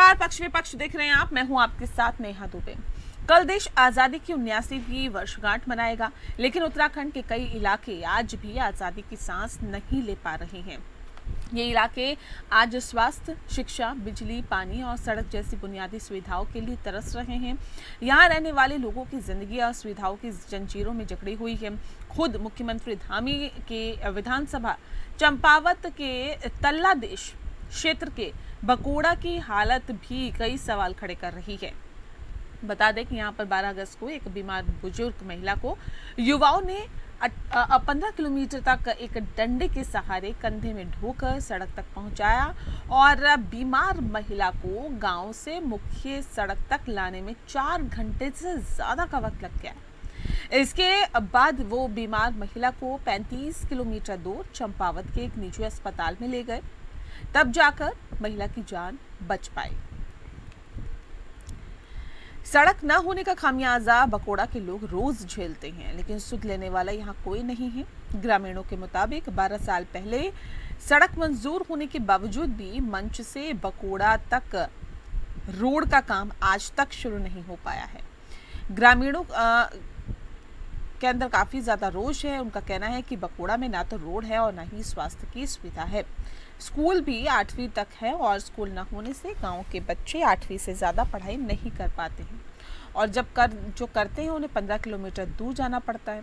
नमस्कार, पक्ष विपक्ष देख रहे हैं आप। मैं हूं आपके साथ नेहा दुबे। कल देश आजादी की 79वीं वर्षगांठ मनाएगा, लेकिन उत्तराखंड के कई इलाके आज भी आजादी की सांस नहीं ले पा रहे हैं। ये इलाके आज स्वास्थ्य, शिक्षा, बिजली, पानी और सड़क जैसी बुनियादी सुविधाओं के लिए तरस रहे हैं। यहाँ रहने वाले लोगों की जिंदगी और सुविधाओं की जंजीरों में जकड़ी हुई है। खुद मुख्यमंत्री धामी के विधानसभा चंपावत के तल्ला देश क्षेत्र के बकोड़ा की हालत भी कई सवाल खड़े कर रही है। बता दें कि यहाँ पर 12 अगस्त को एक बीमार बुजुर्ग महिला को युवाओं ने 15 किलोमीटर तक एक डंडे के सहारे कंधे में ढोकर सड़क तक पहुंचाया और बीमार महिला को गांव से मुख्य सड़क तक लाने में 4 घंटे से ज्यादा का वक्त लग गया। इसके बाद वो बीमार महिला को 35 किलोमीटर दूर चंपावत के एक निजी अस्पताल में ले गए, तब जाकर महिला की जान बच पाई। सड़क न होने का खामियाजा बकोड़ा के लोग रोज झेलते हैं, लेकिन सुध लेने वाला यहाँ कोई नहीं है। ग्रामीणों के मुताबिक 12 साल पहले सड़क मंजूर होने के बावजूद भी मंच से बकोड़ा तक रोड का काम आज तक शुरू नहीं हो पाया है। ग्रामीणों के अंदर काफी ज्यादा रोष है। उनका कहना है कि बकोड़ा में ना तो रोड है और ना ही स्वास्थ्य की सुविधा है। स्कूल भी 8वीं तक है और स्कूल न होने से गांव के बच्चे 8वीं से ज़्यादा पढ़ाई नहीं कर पाते हैं और जो करते हैं उन्हें 15 किलोमीटर दूर जाना पड़ता है।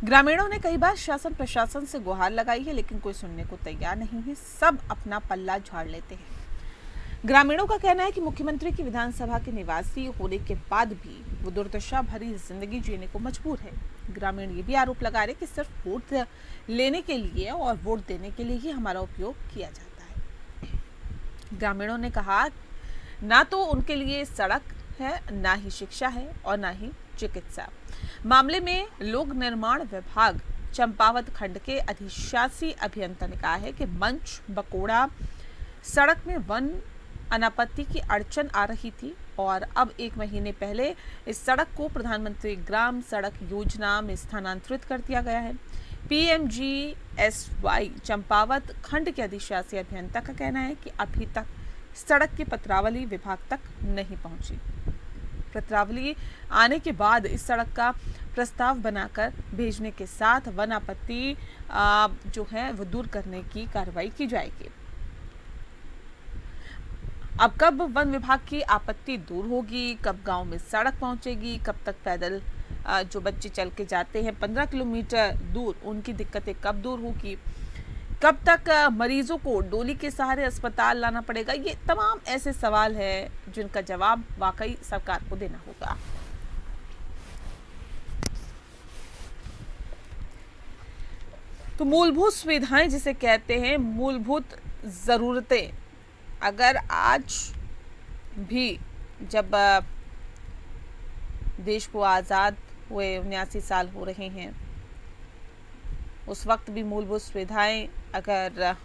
ग्रामीणों ने कई बार शासन प्रशासन से गुहार लगाई है, लेकिन कोई सुनने को तैयार नहीं है। सब अपना पल्ला झाड़ लेते हैं। ग्रामीणों का कहना है कि मुख्यमंत्री की विधानसभा के निवासी होने के बाद भी वो दुर्दशा भरी जिंदगी जीने को मजबूर है। ग्रामीण ये भी आरोप लगा रहे कि सिर्फ वोट लेने के लिए और वोट देने के लिए ही हमारा उपयोग किया जाता है। ग्रामीणों ने कहा ना तो उनके लिए सड़क है, ना ही शिक्षा है और ना ही चिकित्सा। मामले में लोक निर्माण विभाग चंपावत खंड के अधिशासी अभियंता ने कहा है कि मंच बकोड़ा सड़क में वन अनापत्ति की अड़चन आ रही थी और अब 1 महीने पहले इस सड़क को प्रधानमंत्री ग्राम सड़क योजना में स्थानांतरित कर दिया गया है। PMGSY चंपावत खंड के अधिशासी अभियंता का कहना है कि अभी तक सड़क की पत्रावली विभाग तक नहीं पहुंची। पत्रावली आने के बाद इस सड़क का प्रस्ताव बनाकर भेजने के साथ वन आपत्ति जो है वो दूर करने की कार्रवाई की जाएगी। अब कब वन विभाग की आपत्ति दूर होगी, कब गांव में सड़क पहुंचेगी, कब तक पैदल जो बच्चे चल के जाते हैं 15 किलोमीटर दूर, उनकी दिक्कतें कब दूर होगी, कब तक मरीजों को डोली के सहारे अस्पताल लाना पड़ेगा, ये तमाम ऐसे सवाल हैं जिनका जवाब वाकई सरकार को देना होगा। तो मूलभूत सुविधाएं जिसे कहते हैं, मूलभूत जरूरतें, अगर आज भी जब देश को आज़ाद हुए 79 साल हो रहे हैं, उस वक्त भी मूलभूत सुविधाएं अगर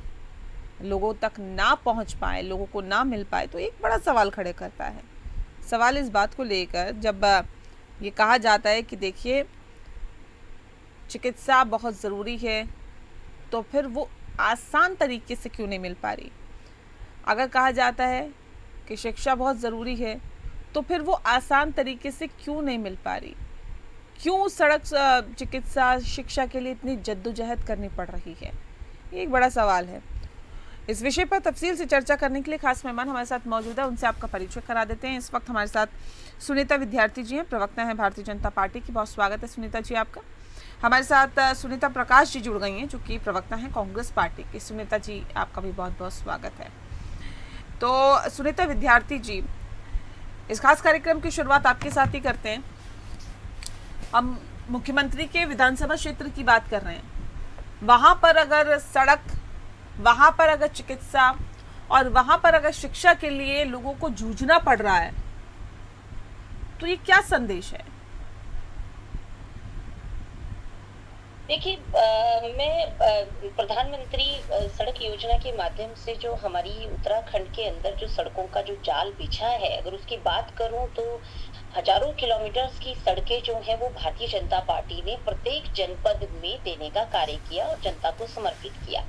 लोगों तक ना पहुंच पाए, लोगों को ना मिल पाए, तो एक बड़ा सवाल खड़े करता है। सवाल इस बात को लेकर जब ये कहा जाता है कि देखिए चिकित्सा बहुत ज़रूरी है, तो फिर वो आसान तरीके से क्यों नहीं मिल पा रही। अगर कहा जाता है कि शिक्षा बहुत ज़रूरी है, तो फिर वो आसान तरीके से क्यों नहीं मिल पा रही। क्यों सड़क, चिकित्सा, शिक्षा के लिए इतनी जद्दोजहद करनी पड़ रही है, ये एक बड़ा सवाल है। इस विषय पर तफसील से चर्चा करने के लिए खास मेहमान हमारे साथ मौजूद है, उनसे आपका परिचय करा देते हैं। इस वक्त हमारे साथ सुनीता विद्यार्थी जी हैं, प्रवक्ता हैं भारतीय जनता पार्टी की। बहुत स्वागत है सुनीता जी आपका। हमारे साथ सुनीता प्रकाश जी जुड़ गई हैं, जो कि प्रवक्ता हैं कांग्रेस पार्टी की। सुनीता जी आपका भी बहुत बहुत स्वागत है। तो सुनीता विद्यार्थी जी, इस खास कार्यक्रम की शुरुआत आपके साथ ही करते हैं। हम मुख्यमंत्री के विधानसभा क्षेत्र की बात कर रहे हैं। वहां पर अगर सड़क, वहां पर अगर चिकित्सा और वहां पर अगर शिक्षा के लिए लोगों को जूझना पड़ रहा है, तो ये क्या संदेश है? देखिए, मैं प्रधानमंत्री सड़क योजना के माध्यम से जो हमारी उत्तराखंड के अंदर जो सड़कों का जो जाल बिछा है, अगर उसकी बात करूं तो हजारों किलोमीटर की सड़कें जो है वो भारतीय जनता पार्टी ने प्रत्येक जनपद में देने का कार्य किया और जनता को समर्पित किया।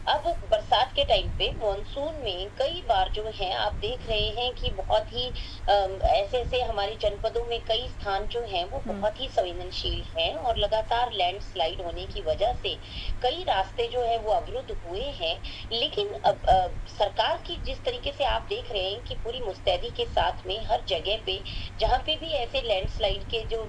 अब बरसात के टाइम पे मॉनसून में कई बार जो है आप देख रहे हैं कि बहुत ही ऐसे ऐसे हमारे जनपदों में कई स्थान जो हैं वो हम्म। बहुत ही संवेदनशील हैं और लगातार लैंडस्लाइड होने की वजह से कई रास्ते जो है वो अवरुद्ध हुए हैं। लेकिन अब सरकार की जिस तरीके से आप देख रहे हैं कि पूरी मुस्तैदी के साथ में हर जगह पे जहाँ पे भी ऐसे लैंडस्लाइड के जो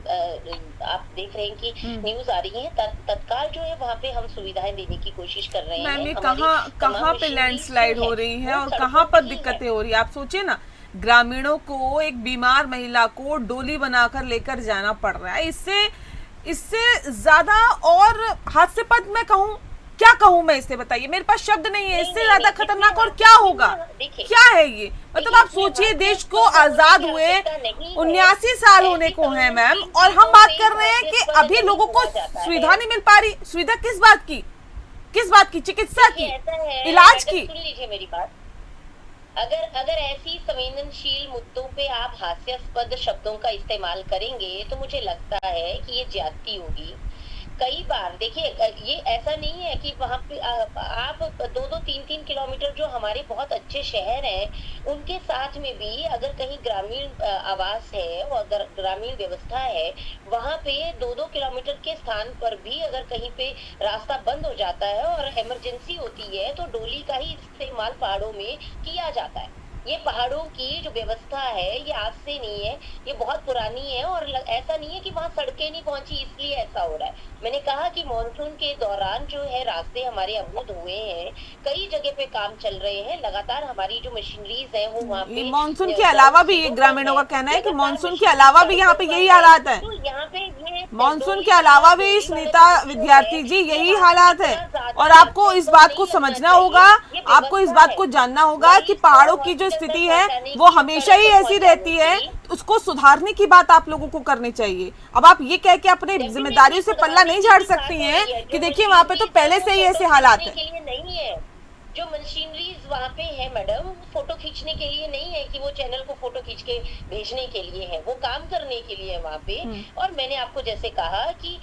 आप देख रहे हैं कि हम्म। न्यूज आ रही है, तत्काल जो है वहाँ पे हम सुविधाएं देने की कोशिश कर रहे मैम हैं। ये हमारी कहाँ तमाम कहाँ पे मशीनरीज जो लैंडस्लाइड है हो रही है वो और कहाँ सड़कों पर पे ही है। दिक्कतें हो रही है? आप सोचिए ना, ग्रामीणों को एक बीमार महिला को डोली बनाकर लेकर जाना पड़ रहा है। इससे इससे ज्यादा और हास्यास्पद मैं कहूँ, क्या कहूँ मैं, इससे बताइए, मेरे पास शब्द नहीं है। नहीं इससे नहीं ज्यादा नहीं, खतरनाक और क्या होगा? देखिए क्या है ये? मतलब देखिए आप इसमें सोचिए, देश को हास्यास्पद होने आजाद की हुए आवश्यकता नहीं है। 79 साल होने ऐसी को है मैम, संवेदनशील और हम चीजों बात पे कर रहे हैं कि हास्यास्पद अभी नहीं लोगों को हुआ जाता है। सुविधा नहीं मिल पा रही। सुविधा किस बात की? किस बात की? चिकित्सा देखिए की? ऐसा है इलाज मैडम, की? सुन लीजिए मेरी बात। अगर अगर ऐसी संवेदनशील मुद्दों पे आप हास्यास्पद शब्दों का इस्तेमाल करेंगे तो मुझे लगता है कि ये ज्यादती होगी। कई बार देखिए ये ऐसा नहीं है कि वहां पे आप 2-2 3-3 किलोमीटर जो हमारे बहुत अच्छे शहर हैं उनके साथ में भी अगर कहीं ग्रामीण आवास है और अगर ग्रामीण व्यवस्था है, वहां पे 2-2 किलोमीटर के स्थान पर भी अगर कहीं पे रास्ता बंद हो जाता है और इमरजेंसी होती है तो डोली का ही इस्तेमाल पहाड़ों में किया जाता है। ये पहाड़ों की जो व्यवस्था है ये आज से नहीं है, ये बहुत पुरानी है और ऐसा नहीं है कि वहां सड़कें नहीं पहुंची इसलिए ऐसा हो रहा है। मैंने कहा कि मॉनसून के दौरान जो है रास्ते हमारे अवरुद्ध हुए हैं, कई जगह पे काम चल रहे हैं, लगातार हमारी जो मशीनरीज है वो वहाँ ये पे मानसून के ग्राउंड अलावा भी, ये जीरो पर ग्रामीणों है, का कहना है कि लगातार मानसून के मशीनरी अलावा भी यहाँ सड़कों पे पर यही है। हालात है। तो यहाँ पे ये मानसून के डोली अलावा भी डोली वाले सुनीता जो बच्चों है विद्यार्थी जी ये यही रास्ते हालात है। इतना ज्यादा और आपको इस हास्यास्पद बात को नहीं लगना समझना चाहिए। होगा, ये आपको इस व्यवस्था बात है, को जानना होगा कि मरीज को पहाड़ों की जो हॉस्पिटल तक स्थिति है पहुंचाने वो की, हमेशा सड़क ही तक ऐसी पहुंचाने रहती है। की उसको सुधारने की बात आप लोगों को करनी चाहिए। अब आप ये कह के अपने डेफिनेटली जिम्मेदारियों से पल्ला सुधारने नहीं की झाड़ भी सकती बात हो हैं रही है। कि जो देखिए वहां पे तो मशीनरीज है पहले वो से ही फोटो ऐसे हालात खींचने है। के लिए नहीं है। जो मशीनरीज वहां पे है मैडम, वो फोटो खींचने के लिए नहीं है कि वो चैनल को फोटो खींच के भेजने के लिए है, वो काम करने के लिए है वहां पे। हम्म। और मैंने आपको जैसे कहा कि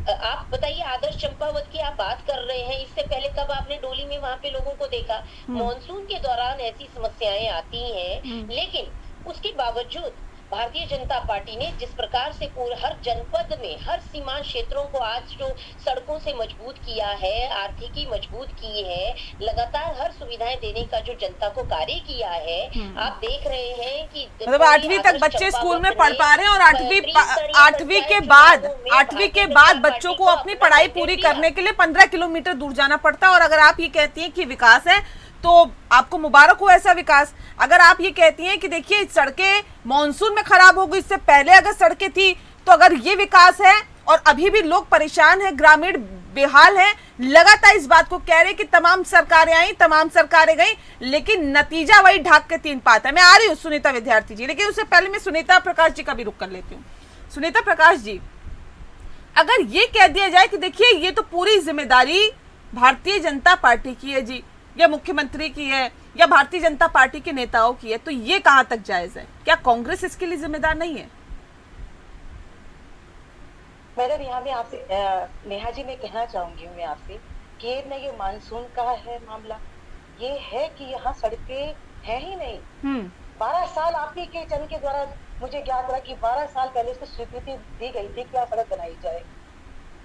आप बताइए, आदर्श चंपावत की आप बात कर रहे हैं, इससे पहले कब आपने डोली में वहां पे लोगों को देखा? हम्म। मॉनसून के दौरान ऐसी समस्याएं आती हैं, हम्म। लेकिन उसके बावजूद भारतीय जनता पार्टी ने जिस प्रकार से पूरे हर जनपद में हर सीमांत क्षेत्रों को आज जो सड़कों से मजबूत किया है, आर्थिकी मजबूत की है, लगातार हर सुविधाएं देने का जो जनता को कार्य किया है, आप देख रहे हैं कि मतलब पूरे 8वीं तक आदर्श बच्चे स्कूल में चंपावत पढ़ ने पा रहे हैं, और त्रिस्तरीय आठवीं के पंचायत बाद चुनावों में 8वीं के भारतीय बाद जनता बच्चों पार्टी को को अपनी अपना पढ़ाई मंदिर पूरी दिया। करने के लिए 15 किलोमीटर दूर जाना पड़ता है। और अगर आप ये कहती हैं कि विकास है तो आपको मुबारक हो ऐसा विकास। अगर आप ये कहती हैं कि देखिए सड़कें मॉनसून में खराब हो गई, इससे पहले अगर सड़कें थी, तो अगर ये विकास है और अभी भी लोग परेशान हैं, ग्रामीण बेहाल हैं, लगातार इस बात को कह रहे कि तमाम सरकारें आई, तमाम सरकारें गई, लेकिन नतीजा वही ढाक के तीन पाता है। मैं आ रही हूँ सुनीता विद्यार्थी जी, लेकिन उससे पहले मैं सुनीता प्रकाश जी का भी रुख कर लेती हूँ। सुनीता प्रकाश जी, अगर ये कह दिया जाए कि देखिए ये तो पूरी जिम्मेदारी भारतीय जनता पार्टी की है जी, या मुख्यमंत्री की है, या भारतीय जनता पार्टी के नेताओं की है, तो ये कहां तक जायज है? क्या कांग्रेस इसके लिए जिम्मेदार नहीं है? मैडम यहाँ में आपसे नेहा जी मैं कहना चाहूंगी मैं आपसे कि ये मानसून का है मामला, ये है कि यहाँ सड़कें है ही नहीं। 12 साल आप ही के चरण के द्वारा मुझे ज्ञात रहा कि 12 साल पहले उसको स्वीकृति दी गई थी कि सड़क बनाई जाए,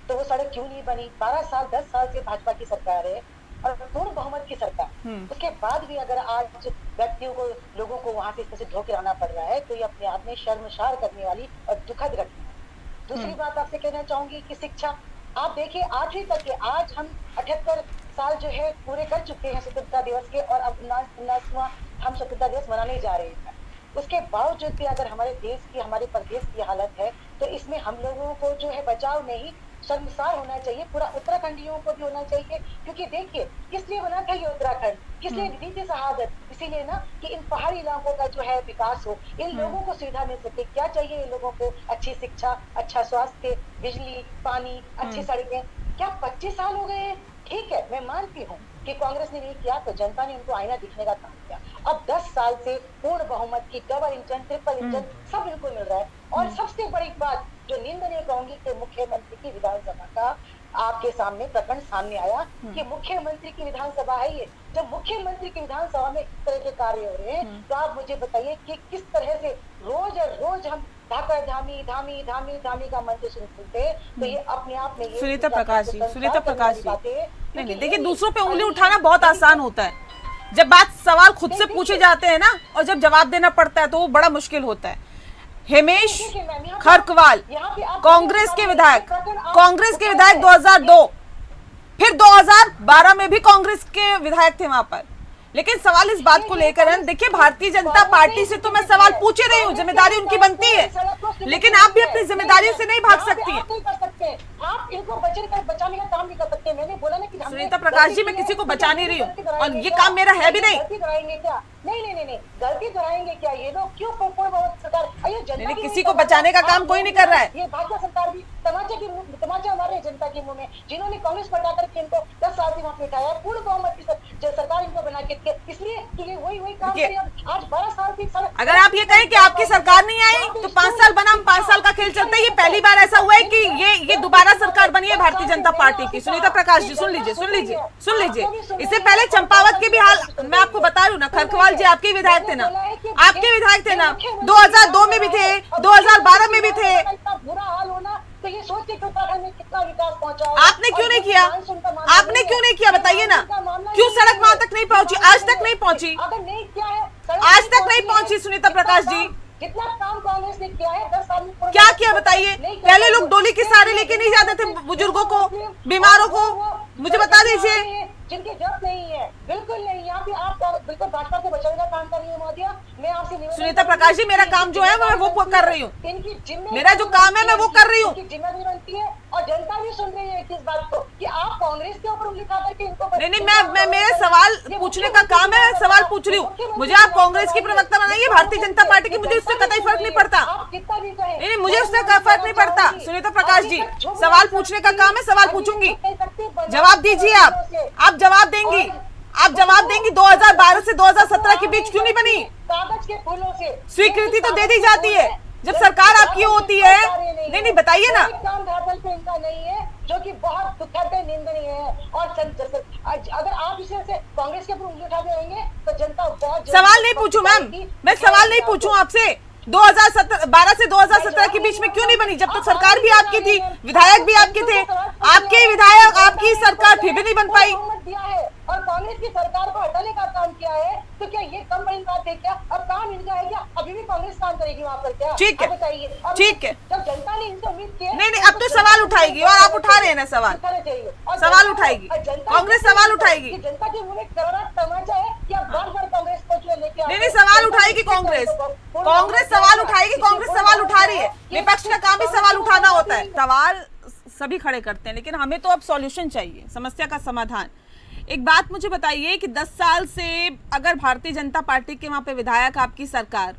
तो वो सड़क क्यों नहीं बनी? 12 साल 10 साल से भाजपा की सरकार है और पूर्ण बहुमत की सरकार, उसके बाद भी अगर आज व्यक्तियों को, लोगों को वहां से इस तरह से ढोके रहना पड़ रहा है, तो ये अपने आप में शर्मसार करने वाली और दुखद घटना है। दूसरी बात आपसे कहना चाहूंगी कि शिक्षा, आप देखिए 8वीं तक के, आज हम 78 साल जो है पूरे कर चुके हैं स्वतंत्रता दिवस के, और अब 19वां हम स्वतंत्रता दिवस मनाने जा रहे हैं। उसके बावजूद भी अगर हमारे देश की, हमारे प्रदेश की हालत है, तो इसमें हम लोगों को जो है बचाव नहीं शर्मसार होना चाहिए, पूरा उत्तराखंडियों को भी होना चाहिए। क्योंकि देखिए किस लिए बना था ये उत्तराखंड, किस लिए दी थी शहादत? इसीलिए ना कि इन पहाड़ी इलाकों का जो है विकास हो, इन लोगों को सुविधा मिल सके। क्या चाहिए इन लोगों को? अच्छी शिक्षा, अच्छा स्वास्थ्य, बिजली, पानी, अच्छी सड़कें। क्या 25 साल हो गए हैं? ठीक है, मैं मानती हूँ कि कांग्रेस ने नहीं किया, तो जनता ने उनको आईना दिखने का काम किया। अब 10 साल से पूर्ण बहुमत की डबल इंजन, ट्रिपल इंजन सब इनको मिल रहा है। और सबसे बड़ी बात जो निंदनीय कहूंगी कि मुख्यमंत्री की विधानसभा का आपके सामने प्रकरण सामने आया कि मुख्यमंत्री की विधानसभा है ये। जब मुख्यमंत्री की विधानसभा में इस तरह के कार्य हो रहे हैं तो आप मुझे बताइए कि किस तरह से रोज और रोज हम धाकर धामी धामी धामी धामी का मंत्र सुनते हैं। तो ये अपने आप में ये सुनीता प्रकाश जी, सुनीता प्रकाश जी, नहीं नहीं देखिए, दूसरों पे उंगली उठाना बहुत आसान होता है, जब बात सवाल खुद से पूछे जाते हैं ना और जब जवाब देना पड़ता है तो वो बड़ा मुश्किल होता है। हिमेश खरकवाल कांग्रेस के विधायक, कांग्रेस के विधायक 2002, फिर 2012 में भी कांग्रेस के विधायक थे वहां पर। लेकिन सवाल इस बात को लेकर है, देखिए भारतीय जनता पार्टी से तो मैं सवाल पूछ ही रही हूँ, जिम्मेदारी उनकी बनती है, लेकिन आप भी अपनी जिम्मेदारी से नहीं भाग सकती हैं। आप इनको बचाने का काम नहीं कर सकते। मैंने बोला ना कि सुनीता प्रकाश जी, मैं किसी को बचा नहीं रही हूँ और ये काम मेरा है भी नहीं। गलती कराएंगे क्या? नहीं, गलती कराएंगे क्या ये लोग? क्यों सरकार नहीं, किसी को बचाने का काम कोई नहीं कर रहा है। ये भाजपा सरकार भी तमाचा मार रही है जनता के मुंह में, जिन्होंने कांग्रेस को हटा करके इनको 10 साल से वहाँ पे उठाया, पूर्ण बहुमत की सरकार इनको बना के, इसलिए कि ये वही काम करिए। आज 12 साल की अगर आप ये कहें कि आपकी सरकार नहीं आई तो 5 साल बना, हम 5 साल का खेल चलते हैं। ये पहली बार ऐसा हुआ है कि ये दोबारा सरकार बनी है भारतीय जनता पार्टी की। सुनीता प्रकाश जी सुन लीजिए। इससे पहले चंपावत के भी हाल मैं आपको बता रही हूँ ना, खरकवाल जी आपके विधायक थे ना, 2002 में भी थे, 2012 में भी थे। बुरा हाल होना तो ये सोच के उत्तराखंड में कितना विकास पहुंचा है। आपने क्यों नहीं किया? आपने क्यों नहीं किया बताइए ना, क्यों सड़क वहां तक नहीं पहुंची? आज तक नहीं पहुंची, अगर नहीं किया है, आज तक नहीं पहुंची। सुनीता प्रकाश जी, जितना काम कांग्रेस ने किया है 10 साल में क्या किया बताइए? पहले लोग डोली के सहारे लेके नहीं जाते थे बुजुर्गों को, बीमारों को, मुझे बता दीजिए। जिनकी जरूरत नहीं है, बिल्कुल नहीं। यहाँ पे आप बिल्कुल भाजपा को बचाने का काम कर रही है महोदय। मैं आपसे सुनीता प्रकाश जी, मेरा काम जो है मैं वो कर रही हूँ, इनकी जिम्मेदारी, मेरा जो काम है मैं वो कर रही हूँ। जिम्मेदारी बनती है और जनता भी सुन रही है किस बात को कि आप कांग्रेस के ऊपर उंगली उठा करके इनको नहीं, मैं मेरे सवाल पूछने का काम है, मैं सवाल पूछ रही हूँ। मुझे आप कांग्रेस की प्रवक्ता बनाइए, भारतीय जनता पार्टी की, मुझे उससे कतई फर्क नहीं पड़ता। नहीं, मुझे उससे फर्क नहीं पड़ता। सुनीता प्रकाश जी, सवाल पूछने का काम है, सवाल पूछूंगी, जवाब दीजिए। आप जवाब देंगी, आप जवाब देंगी। 2012 से 2017 के बीच क्यों नहीं बनी? कागज के फूलों से स्वीकृति तो दे दी जाती है जब सरकार आपकी होती है। नहीं बताइए ना, काम धरातल पे इनका नहीं है, जो कि बहुत दुखद है, निंदनीय है। और अगर आप इसे कांग्रेस के ऊपर उंगली उठा देंगे तो जनता बहुत सवाल नहीं पूछूं मैम, मैं सवाल नहीं पूछूं आपसे। 2012 से 2017 के बीच में क्यों नहीं बनी? जब तक सरकार भी आपकी थी, विधायक भी आपके थे, आपके विधायक, आपकी सरकार फिर भी नहीं बन पाई। दिया है और कांग्रेस की सरकार को हटाने का काम किया है, तो क्या ये कम बड़ी बात है क्या? अब काम इनका है क्या? अभी भी कांग्रेस काम करेगी वहाँ पर क्या? ठीक है, बताइए। ठीक है, जब जनता ने इनसे उम्मीद की है, नहीं, अब तो सवाल उठाएगी और आप उठा रहे हैं ना सवाल उठाएगी, कांग्रेस सवाल उठाएगी। जनता के मुंह में करारा तमाचा है कि आप बार-बार कांग्रेस को जो लेके नहीं, सवाल उठाएगी कांग्रेस सवाल उठाएगी, कांग्रेस सवाल उठा रही है। विपक्ष का काम ही सवाल उठाना होता है। सवाल सभी खड़े करते हैं, लेकिन हमें तो अब सॉल्यूशन चाहिए, समस्या का समाधान। एक बात मुझे बताइए कि 10 साल से अगर भारतीय जनता पार्टी के वहां पे विधायक, आपकी सरकार,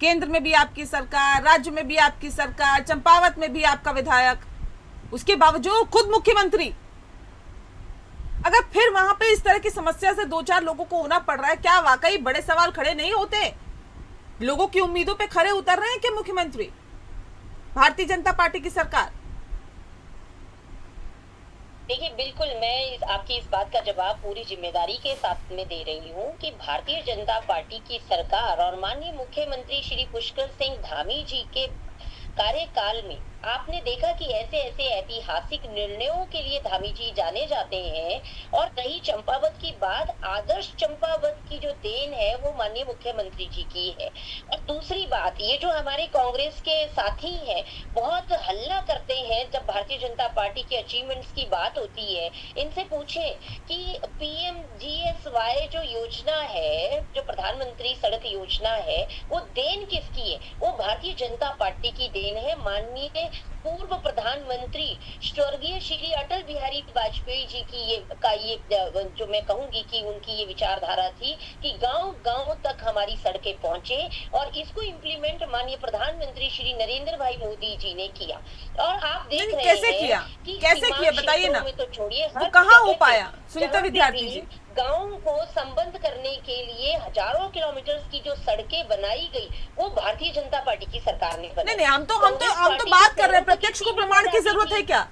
केंद्र में भी आपकी सरकार, राज्य में भी आपकी सरकार, चंपावत में भी आपका विधायक, उसके बावजूद खुद मुख्यमंत्री, अगर फिर वहां पे इस तरह की समस्या से 2-4 लोगों को होना पड़ रहा है, क्या वाकई बड़े सवाल खड़े नहीं होते? लोगों की उम्मीदों पे खरे उतर रहे हैं क्या मुख्यमंत्री, भारतीय जनता पार्टी की सरकार? देखिए, बिल्कुल मैं आपकी इस बात का जवाब पूरी जिम्मेदारी के साथ में दे रही हूँ कि भारतीय जनता पार्टी की सरकार और माननीय मुख्यमंत्री श्री पुष्कर सिंह धामी जी के कार्यकाल में आपने देखा कि ऐसे ऐतिहासिक निर्णयों के लिए धामी जी जाने जाते हैं। और रही चंपावत की बात, आदर्श चंपावत की जो देन है वो माननीय मुख्यमंत्री जी की है। और दूसरी बात, ये जो हमारे कांग्रेस के साथी हैं बहुत हल्ला करते हैं जब भारतीय जनता पार्टी के अचीवमेंट्स की बात होती है, इनसे पूछें कि PMGSY जो योजना है, जो प्रधानमंत्री सड़क योजना है, वो देन किसकी है? वो भारतीय जनता पार्टी की देन है। माननीय पूर्व प्रधानमंत्री स्वर्गीय श्री अटल बिहारी वाजपेयी जी की ये जो मैं कहूंगी कि उनकी ये विचारधारा थी कि गांव-गांव तक हमारी सड़कें पहुंचे, और इसको इम्प्लीमेंट माननीय प्रधानमंत्री श्री नरेंद्र भाई मोदी जी ने किया। और आप देख रहे हैं कि कैसे किया बताइए ना, तो छोड़िए, वो कहाँ हो पाया? सुनीता विद्यार्थी जी, गांव को संबद्ध करने के लिए हजारों किलोमीटर की जो सड़कें बनाई गई वो भारतीय जनता पार्टी की सरकार ने बनाई। नहीं, हम तो बात कर रहे हैं, प्रत्यक्ष को प्रमाण की जरूरत है क्या?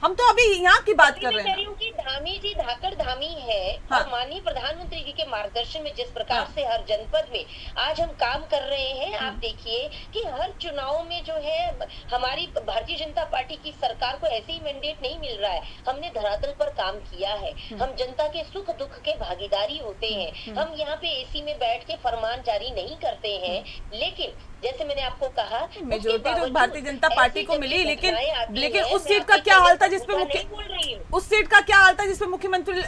हम तो अभी यहाँ की बात कर मैं रहे कह हैं। रही हूँ कि धामी जी धाकड़ धामी है। हाँ। और माननीय प्रधानमंत्री जी के मार्गदर्शन में जिस प्रकार से हर जनपद में आज हम काम कर रहे हैं, आप देखिए कि हर चुनाव में जो है हमारी भारतीय जनता पार्टी की सरकार को ऐसे ही मैंडेट नहीं मिल रहा है। हमने धरातल पर काम किया है, हम जनता के सुख दुख के भागीदारी होते हैं। हम यहाँ पे एसी में बैठ के फरमान जारी नहीं करते हैं, लेकिन जैसे मैंने आपको कहा मेजोरिटी तो भारतीय जनता पार्टी को मिली, लेकिन उस सीट का क्या हाल था जिसपे उस सीट का क्या हाल था जिसपे मुख्यमंत्री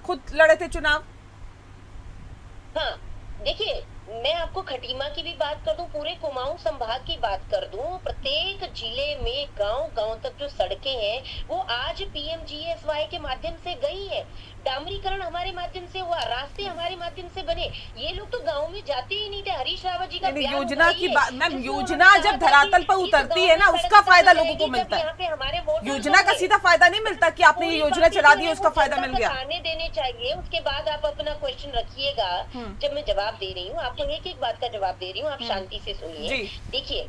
खुद लड़े थे चुनाव? हाँ, देखिए मैं आपको खटीमा की भी बात कर दूं, पूरे कुमाऊं संभाग की बात कर दूं, प्रत्येक जिले में गांव-गांव तक जो सड़कें हैं वो आज पीएमजीएसवाई के माध्यम से गई है। डामरीकरण हमारे माध्यम से हुआ, रास्ते हमारे माध्यम से बने। ये लोग तो गांव में जाते ही नहीं थे। हरीश रावत जी का योजना की बात मैम, योजना जब धरातल पर उतरती है ना उसका फायदा लोगों को मिलता है। योजना का सीधा फायदा नहीं मिलता कि आपने ये योजना चला दी उसका फायदा मिल गया। आने देने चाहिए, उसके बाद आप अपना क्वेश्चन रखिएगा। जब मैं जवाब दे रही हूँ आपको, एक एक बात का जवाब दे रही हूँ, आप शांति से सुनिए। देखिए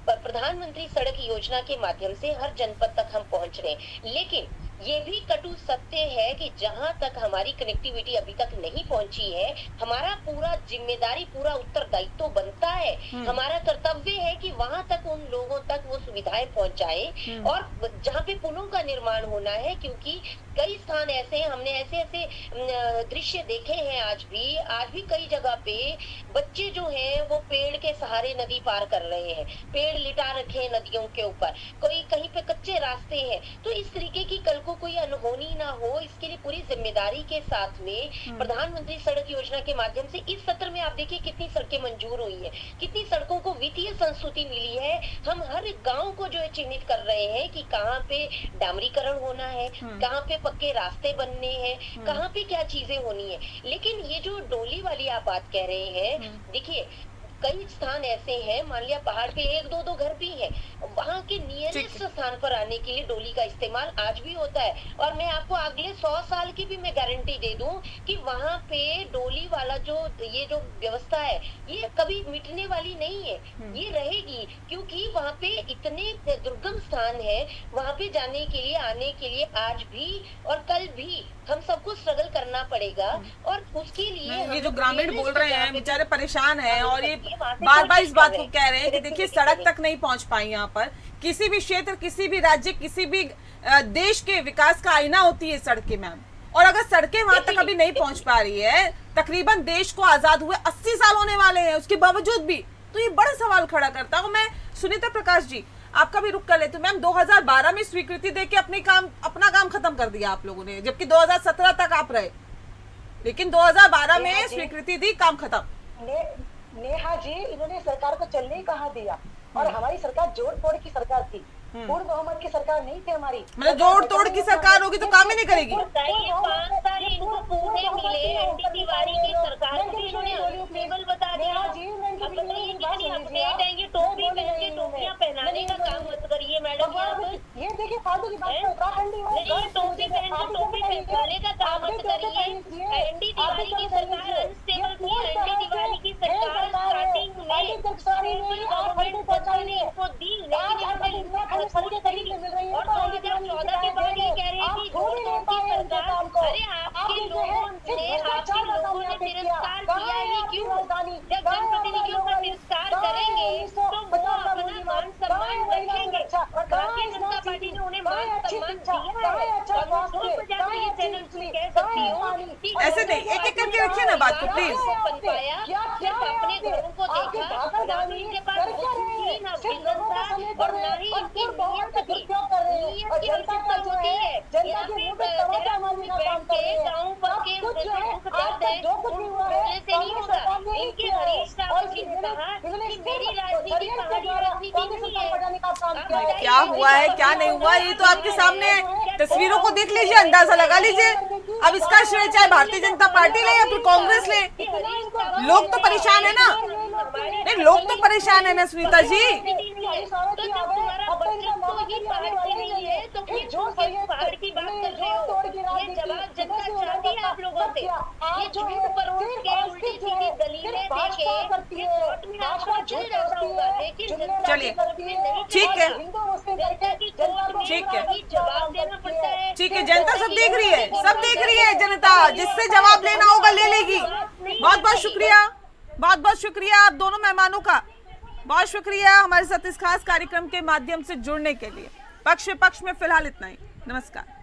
प्रधानमंत्री सड़क योजना के माध्यम से हर जनपद तक हम पहुंच रहे हैं, लेकिन ये भी कटु सत्य है कि जहां तक हमारी कनेक्टिविटी अभी तक नहीं पहुंची है, हमारा पूरा जिम्मेदारी, पूरा उत्तरदायित्व बनता है, हमारा कर्तव्य है कि वहां तक उन लोगों तक वो सुविधाएं पहुंचाए। और जहां पे पुलों का निर्माण होना है, क्योंकि कई स्थान ऐसे हैं, हमने ऐसे ऐसे दृश्य देखे हैं। आज भी कई जगह पे बच्चे जो हैं वो पेड़ के सहारे नदी पार कर रहे हैं, पेड़ लिटा रखे हैं नदियों के ऊपर, कोई कहीं पे कच्चे रास्ते हैं। तो इस तरीके की कल को कोई अनहोनी ना हो, इसके लिए पूरी जिम्मेदारी के साथ में प्रधानमंत्री सड़क योजना के माध्यम से इस सत्र में आप देखिए कितनी सड़कें मंजूर हुई है, कितनी सड़कों को वित्तीय संस्तुति मिली है। हम हर गांव को जो है चिन्हित कर रहे हैं कि कहाँ पे डामरीकरण होना है, कहाँ पे पक्के रास्ते बनने हैं, कहाँ पे क्या चीजें होनी है। लेकिन ये जो डोली वाली आप बात कह रहे हैं, देखिए कई स्थान ऐसे हैं, मान लिया पहाड़ पे 1-2 घर भी हैं, वहाँ के नियरेस्ट स्थान पर आने के लिए डोली का इस्तेमाल आज भी होता है। और मैं आपको अगले 100 साल की भी मैं गारंटी दे दूं कि वहाँ पे डोली वाला जो ये जो व्यवस्था है ये कभी मिटने वाली नहीं है, ये रहेगी। क्योंकि वहाँ पे इतने दुर्गम स्थान है, वहाँ पे जाने के लिए, आने के लिए आज भी और कल भी हम सबको स्ट्रगल करना पड़ेगा। और उसके लिए ये जो ग्रामीण बोल रहे हैं बेचारे परेशान हैं, और ये बार बार इस बात को कह रहे हैं कि देखिए सड़क तक नहीं पहुंच पाई। यहाँ पर किसी भी क्षेत्र, किसी भी राज्य, किसी भी देश के विकास का आईना होती है सड़कें मैम, और अगर सड़कें वहां तक अभी नहीं पहुंच पा रही है, तकरीबन देश को आजाद हुए 80 साल होने वाले हैं, उसके बावजूद भी, तो ये बड़ा सवाल खड़ा करता हूँ। मैं सुनीता प्रकाश जी आपका भी रुख कर लेती हूँ। मैम 2012 में स्वीकृति देके अपना काम खत्म कर दिया आप लोगों ने, जबकि 2017 तक आप रहे, लेकिन 2012 में स्वीकृति दी, काम खत्म। नेहा जी, इन्होंने सरकार को चलने ही कहाँ दिया, और हमारी सरकार जोड़ तोड़ की सरकार थी, पूर्ण बहुमत की सरकार नहीं थी हमारी। मतलब जोड़ तोड़ की सरकार होगी तो काम ही नहीं करेगी। 5 साल इनको पूरे मिले, एनटी तिवारी की सरकार को भी इन्होंने अनस्टेबल बता दिया। अब बताइए कितनी अपडेट है, ये टोपी पहन के टोपियां पहनाने का काम मत करिए मैडम। ये देखिए फालतू की बात, उत्तराखंडी नहीं, टोपी पहन के टोपी पहनाने का काम मत करिए। एनडी तिवारी की सरकार अनस्टेबल थी, एनडी तिवारी की सरकार स्टार्टिंग में गवर्नमेंट ने इनको दी, लेकिन सड़कें कहीं पे मिल रही है, और 2014 के बाद ये कह रहे हैं कि जोड़ तोड़ की सरकार। अरे आपके लोगों ने तिरस्कार किया ही क्यों? जब जनप्रतिनिधियों का तिरस्कार करेंगे तो वो अपना मान सम्मान रखेंगे। भारतीय जनता पार्टी ने उन्हें मान सम्मान दिया है, और मैं जोर बजा के ये चैनल कह सकती हूँ। ऐसे नहीं, एक एक करके रखिए ना बात को प्लीज। सिर्फ अपने घरों को देखा, ना तो इनके पास बुद्धि, ना विजन था, और ना ही इनकी नीयत थी। नीयत की आवश्यकता होती है। यहाँ पे देहरादून में बैठ के गाँव पर के दुख दर्द है, उन बोलने से नहीं होगा। इनके हरीश रावत जी ने कहा कि मेरी राजनीति पहाड़ी राजनीति नहीं है। क्या हुआ है, क्या नहीं हुआ, ये तो आपके सामने है। तस्वीरों को देख लीजिए, अंदाजा लगा लीजिए। अब इसका श्रेय चाहे भारतीय जनता पार्टी ले या फिर कांग्रेस ले, लोग तो परेशान है ना। नहीं, लोग तो परेशान है ना सुनीता जी। तो जब तुम्हारा बजट को ही पार्टी नहीं है तो फिर फिर जो तुम सही किस पहाड़ की बात कर रहे हो? तोड़ गिरा ये दी जवाब थी, जनता जैसे उन्होंने चाहती है आप लोगों से। आज ये जो झूठ है परोस सिर्फ के और उल्टी सिर्फ जो सीधी है दलीलें सिर्फ दे भाजपा के करती ये है, कोर्ट में आपका भाजपा चल झूठ जाता बोलती होगा, है, लेकिन चुनने जनता चलिए। की कोर्ट में नहीं ठीक है। चलेगा। हिंदू मुस्लिम जनता की जनता कोर्ट को में ठीक है। ही जवाब देना पड़ता है। ठीक है, जनता सब देख रही है, सब देख रही है जनता, जिससे जवाब लेना होगा ले लेगी। बहुत बहुत शुक्रिया, बहुत बहुत शुक्रिया आप दोनों मेहमानों का, बहुत शुक्रिया हमारे साथ इस खास कार्यक्रम के माध्यम से जुड़ने के लिए। पक्ष विपक्ष में फिलहाल इतना ही। नमस्कार।